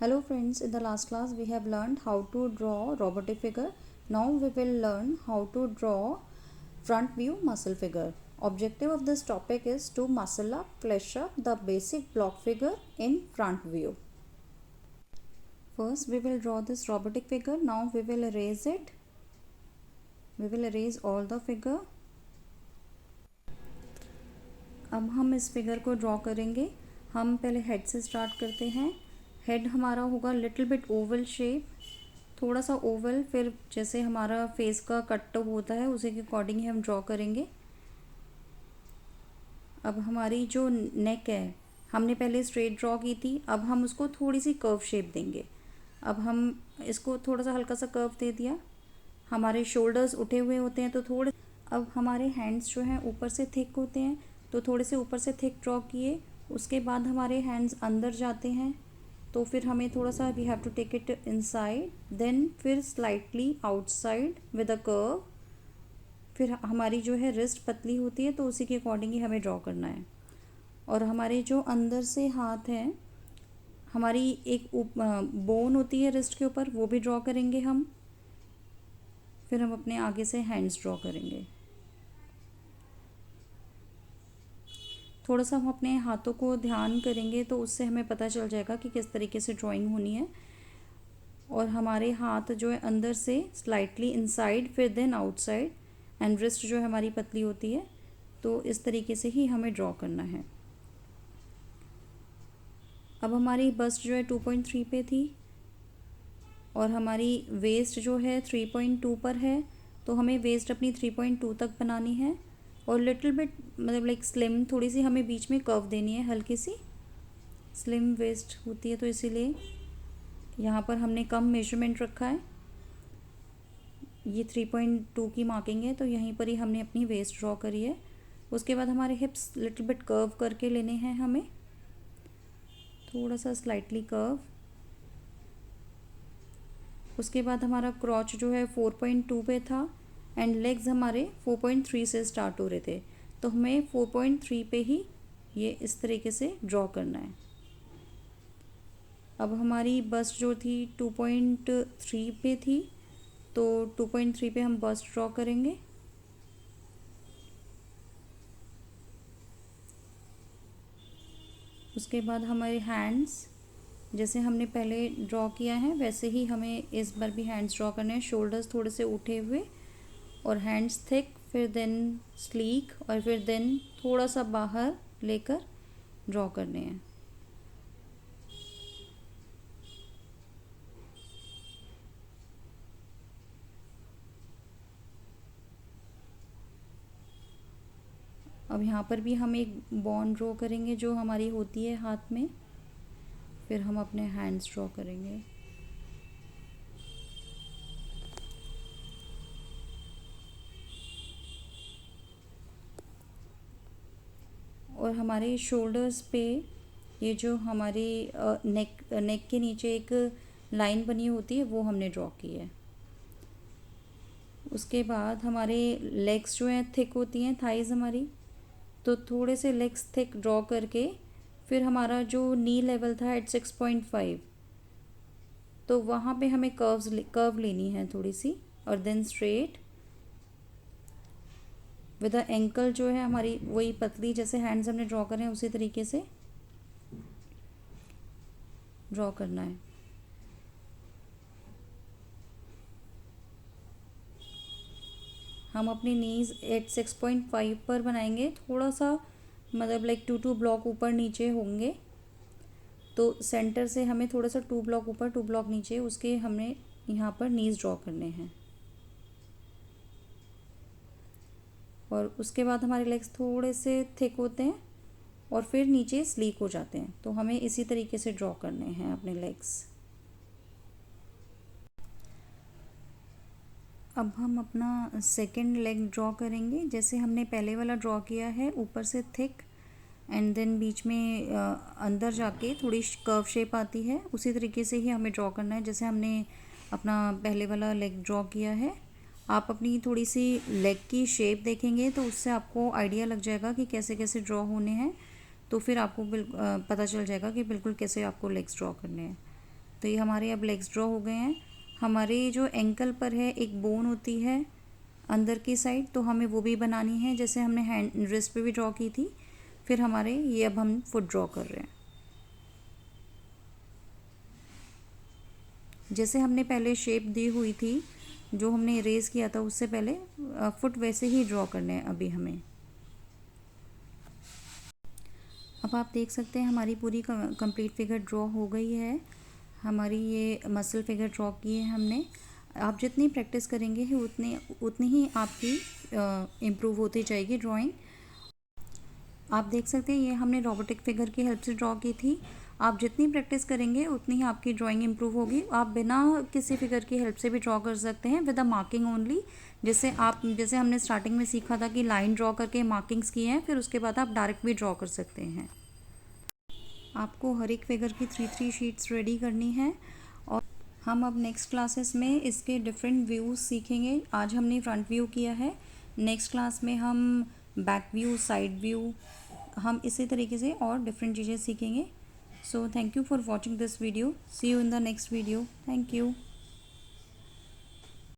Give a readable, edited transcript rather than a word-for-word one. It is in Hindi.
Hello friends, in the last class we have learned how to draw robotic figure. Now we will learn how to draw front view muscle figure. Objective of this topic is to muscle up, flesh up the basic block figure in front view. First we will draw this robotic figure. Now we will erase it. We will erase all the figure. अब हम इस फिगर को ड्रॉ करेंगे. हम पहले हेड से स्टार्ट करते हैं. हेड हमारा होगा लिटिल बिट ओवल शेप, थोड़ा सा ओवल. फिर जैसे हमारा फेस का कट होता है उसी के अकॉर्डिंग ही हम ड्रॉ करेंगे. अब हमारी जो नेक है हमने पहले स्ट्रेट ड्रॉ की थी, अब हम उसको थोड़ी सी कर्व शेप देंगे. अब हम इसको थोड़ा सा हल्का सा कर्व दे दिया. हमारे शोल्डर्स उठे हुए होते हैं तो थोड़े. अब हमारे हैंड्स जो हैं ऊपर से थिक होते हैं तो थोड़े से ऊपर से थिक ड्रॉ किए. उसके बाद हमारे हैंड्स अंदर जाते हैं तो फिर हमें थोड़ा सा we have to take it inside, then फिर slightly outside with a curve. फिर हमारी जो है रिस्ट पतली होती है तो उसी के अकॉर्डिंग ही हमें ड्रॉ करना है. और हमारे जो अंदर से हाथ हैं, हमारी एक बोन होती है रिस्ट के ऊपर, वो भी ड्रॉ करेंगे हम. फिर हम अपने आगे से हैंड्स ड्रॉ करेंगे. थोड़ा सा हम अपने हाथों को ध्यान करेंगे तो उससे हमें पता चल जाएगा कि किस तरीके से ड्राइंग होनी है. और हमारे हाथ जो है अंदर से स्लाइटली इनसाइड, फिर देन आउटसाइड, एंड रिस्ट जो है हमारी पतली होती है. तो इस तरीके से ही हमें ड्रॉ करना है. अब हमारी बस्ट जो है 2.3 पे थी और हमारी वेस्ट जो है 3.2 पर है, तो हमें वेस्ट अपनी 3.2 तक बनानी है. और लिटिल बिट मतलब लाइक स्लिम, थोड़ी सी हमें बीच में कर्व देनी है, हल्की सी स्लिम वेस्ट होती है तो इसीलिए यहाँ पर हमने कम मेजरमेंट रखा है. ये 3.2 की मार्किंग है तो यहीं पर ही हमने अपनी वेस्ट ड्रॉ करी है. उसके बाद हमारे हिप्स लिटिल बिट कर्व करके लेने हैं हमें, थोड़ा सा स्लाइटली कर्व. उसके बाद हमारा क्रॉच जो है 4.2 पे था एंड लेग्स हमारे 4.3 से स्टार्ट हो रहे थे, तो हमें 4.3 पे ही ये इस तरीके से ड्रॉ करना है. अब हमारी बस्ट जो थी 2.3 पे थी तो 2.3 पे हम बस्ट ड्रॉ करेंगे. उसके बाद हमारे हैंड्स जैसे हमने पहले ड्रॉ किया है वैसे ही हमें इस बार भी हैंड्स ड्रॉ करने हैं. शोल्डर्स थोड़े से उठे हुए और हैंड्स थिक, फिर देन स्लीक, और फिर देन थोड़ा सा बाहर लेकर ड्रॉ करने हैं. अब यहाँ पर भी हम एक बॉन ड्रॉ करेंगे जो हमारी होती है हाथ में. फिर हम अपने हैंड्स ड्रॉ करेंगे. और हमारे शोल्डर्स पे ये जो हमारी नेक के नीचे एक लाइन बनी होती है वो हमने ड्रॉ की है. उसके बाद हमारे लेग्स जो हैं थिक होती हैं, थाइज़ हमारी, तो थोड़े से लेग्स थिक ड्रॉ करके फिर हमारा जो नी लेवल था एट 6.5, तो वहाँ पे हमें कर्व लेनी है थोड़ी सी. और then straight with the ankle जो है हमारी वही पतली, जैसे हैंड्स हमने ड्रॉ करें उसी तरीके से ड्रॉ करना है. हम अपनी नीज़ एट 6.5 पर बनाएंगे. थोड़ा सा मतलब लाइक 2 ब्लॉक ऊपर नीचे होंगे, तो सेंटर से हमें थोड़ा सा 2 ब्लॉक ऊपर 2 ब्लॉक नीचे उसके हमें यहाँ पर नीज़ ड्रॉ करने हैं. और उसके बाद हमारे लेग्स थोड़े से थिक होते हैं और फिर नीचे स्लीक हो जाते हैं, तो हमें इसी तरीके से ड्रॉ करने हैं अपने लेग्स. अब हम अपना सेकंड लेग ड्रॉ करेंगे. जैसे हमने पहले वाला ड्रॉ किया है, ऊपर से थिक एंड देन बीच में अंदर जाके थोड़ी कर्व शेप आती है, उसी तरीके से ही हमें ड्रॉ करना है जैसे हमने अपना पहले वाला लेग ड्रॉ किया है. आप अपनी थोड़ी सी लेग की शेप देखेंगे तो उससे आपको आइडिया लग जाएगा कि कैसे कैसे ड्रॉ होने हैं, तो फिर आपको पता चल जाएगा कि बिल्कुल कैसे आपको लेग्स ड्रॉ करने हैं. तो ये हमारे अब लेग्स ड्रॉ हो गए हैं। हमारे जो एंकल पर है एक बोन होती है अंदर की साइड, तो हमें वो भी बनानी है, जैसे हमने हैंड रिस्ट पे भी ड्रॉ की थी। फिर हमारे ये अब हम फुट ड्रॉ कर रहे हैं। जैसे हमने पहले शेप दी हुई थी, जो हमने इरेज किया था उससे पहले, फुट वैसे ही ड्रॉ करने हैं अभी हमें। अब आप देख सकते हैं हमारी पूरी कंप्लीट फिगर ड्रॉ हो गई है। हमारी ये मसल फिगर ड्रॉ की है हमने। आप जितनी प्रैक्टिस करेंगे उतनी ही आपकी इम्प्रूव होती जाएगी ड्राइंग। आप देख सकते हैं ये हमने रोबोटिक फिगर की हेल्प से ड्रॉ की थी। आप जितनी प्रैक्टिस करेंगे उतनी ही आपकी ड्राइंग इम्प्रूव होगी। आप बिना किसी फिगर की हेल्प से भी ड्रॉ कर सकते हैं विद अ मार्किंग ओनली। जैसे हमने स्टार्टिंग में सीखा था कि लाइन ड्रॉ करके मार्किंग्स किए हैं, फिर उसके बाद आप डायरेक्ट भी ड्रॉ कर सकते हैं। आपको हर एक फिगर की 3 शीट्स रेडी करनी है। और हम अब नेक्स्ट क्लासेस में इसके डिफरेंट व्यूज़ सीखेंगे। आज हमने फ्रंट व्यू किया है, नेक्स्ट क्लास में हम बैक व्यू, साइड व्यू, हम इसी तरीके से और डिफरेंट चीज़ें सीखेंगे। So thank you for watching this video. See you in the next video. Thank you.